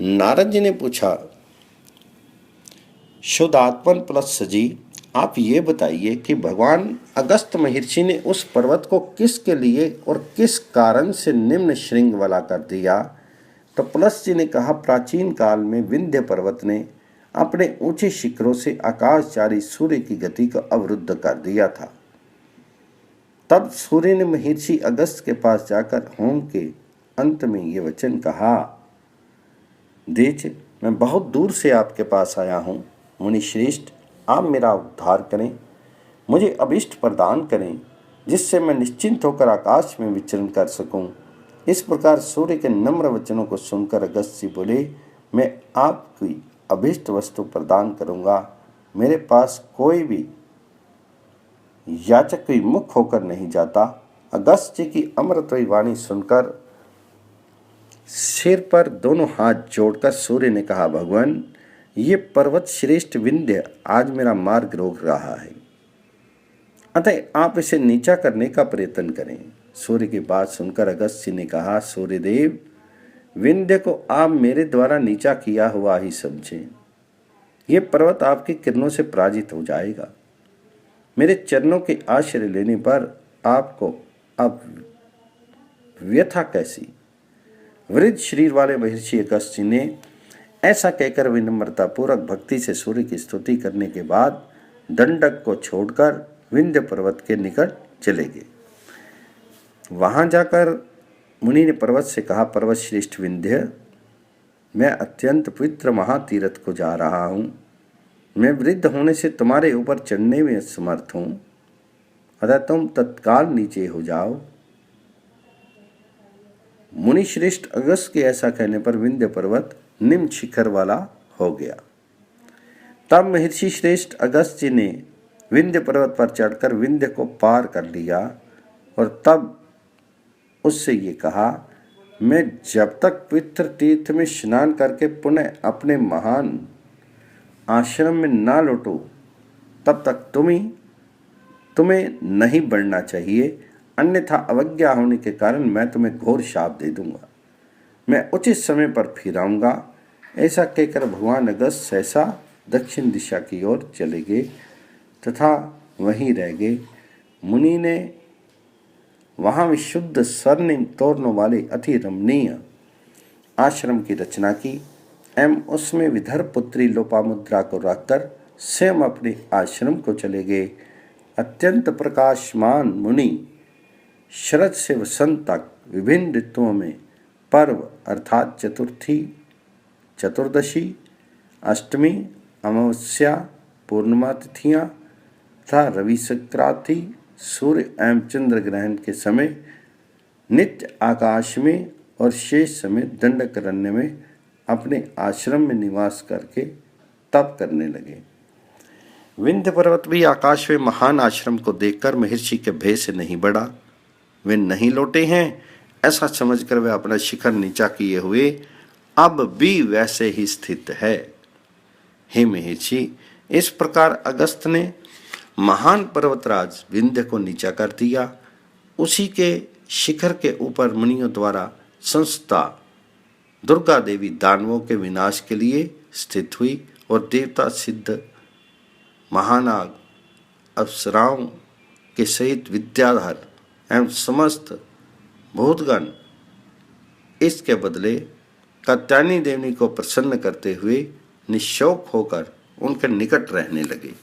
नारद जी ने पूछा, शुद्धात्मन प्लस जी, आप ये बताइए कि भगवान अगस्त महर्षि ने उस पर्वत को किसके लिए और किस कारण से निम्न श्रृंग वाला कर दिया? तो प्लस जी ने कहा, प्राचीन काल में विंध्य पर्वत ने अपने ऊंचे शिखरों से आकाशचारी सूर्य की गति को अवरुद्ध कर दिया था। तब सूर्य ने महर्षि अगस्त के पास जाकर होम के अंत में ये वचन कहा, देज, मैं बहुत दूर से आपके पास आया हूँ। मुनि श्रेष्ठ, आप मेरा उद्धार करें, मुझे अभिष्ट प्रदान करें, जिससे मैं निश्चिंत होकर आकाश में विचरण कर सकूं। इस प्रकार सूर्य के नम्र वचनों को सुनकर अगस्त जी बोले, मैं आपकी अभिष्ट वस्तु प्रदान करूंगा। मेरे पास कोई भी याचक विमुख होकर नहीं जाता। अगस्त जी की अमृतमयी वाणी सुनकर सिर पर दोनों हाथ जोड़कर सूर्य ने कहा, भगवान, ये पर्वत श्रेष्ठ विंध्य आज मेरा मार्ग रोक रहा है, अतः आप इसे नीचा करने का प्रयत्न करें। सूर्य की बात सुनकर अगस्त जी ने कहा, सूर्यदेव, विंध्य को आप मेरे द्वारा नीचा किया हुआ ही समझें। ये पर्वत आपकी किरणों से पराजित हो जाएगा। मेरे चरणों के आश्रय लेने पर आपको अब व्यथा कैसी? वृद्ध शरीर वाले महर्षि अगस्त जी ने ऐसा कहकर विनम्रता पूर्वक भक्ति से सूर्य की स्तुति करने के बाद दंडक को छोड़कर विंध्य पर्वत के निकट चले गए। वहां जाकर मुनि ने पर्वत से कहा, पर्वत श्रेष्ठ विंध्य, मैं अत्यंत पवित्र महातीर्थ को जा रहा हूँ। मैं वृद्ध होने से तुम्हारे ऊपर चढ़ने में असमर्थ हूँ, अतः तुम तत्काल नीचे हो जाओ। मुनि श्रेष्ठ अगस्त के ऐसा कहने पर विंध्य पर्वत निम्न शिखर वाला हो गया। तब महर्षि श्रेष्ठ अगस्त जी ने विंध्य पर्वत पर चढ़कर विंध्य को पार कर लिया और तब उससे ये कहा, मैं जब तक पवित्र तीर्थ में स्नान करके पुनः अपने महान आश्रम में ना लौटूं, तब तक तुम्हें नहीं बढ़ना चाहिए, अन्यथा अवज्ञा होने के कारण मैं तुम्हें घोर शाप दे दूंगा। मैं उचित समय पर फिर आऊंगा। ऐसा कहकर भगवान अगस्त सहसा दक्षिण दिशा की ओर चले गए तथा वहीं रह गए। मुनि ने वहां विशुद्ध स्वर्णिम तोरणों वाले अति रमणीय आश्रम की रचना की एवं उसमें विदर्भ पुत्री लोपामुद्रा को रखकर स्वयं अपने आश्रम को चले गए। अत्यंत प्रकाशमान मुनि शरद से वसंत तक विभिन्न ऋतुओं में पर्व अर्थात चतुर्थी, चतुर्दशी, अष्टमी, अमावस्या, पूर्णिमा तिथियां तथा रवि संक्रांति, सूर्य एवं चंद्र ग्रहण के समय नित्य आकाश में और शेष समय दंडकारण्य में अपने आश्रम में निवास करके तप करने लगे। विंध्य पर्वत भी आकाश में महान आश्रम को देखकर महर्षि के भय से नहीं बढ़ा। वे नहीं लौटे हैं ऐसा समझकर वे अपना शिखर नीचा किए हुए अब भी वैसे ही स्थित है। हे महर्षि, इस प्रकार अगस्त ने महान पर्वतराज विंध्य को नीचा कर दिया। उसी के शिखर के ऊपर मुनियों द्वारा संस्था दुर्गा देवी दानवों के विनाश के लिए स्थित हुई और देवता सिद्ध महानाग अप्सराओं के सहित विद्याधर एवं समस्त भूतगण इसके बदले कात्यायनी देवी को प्रसन्न करते हुए निशोक होकर उनके निकट रहने लगे।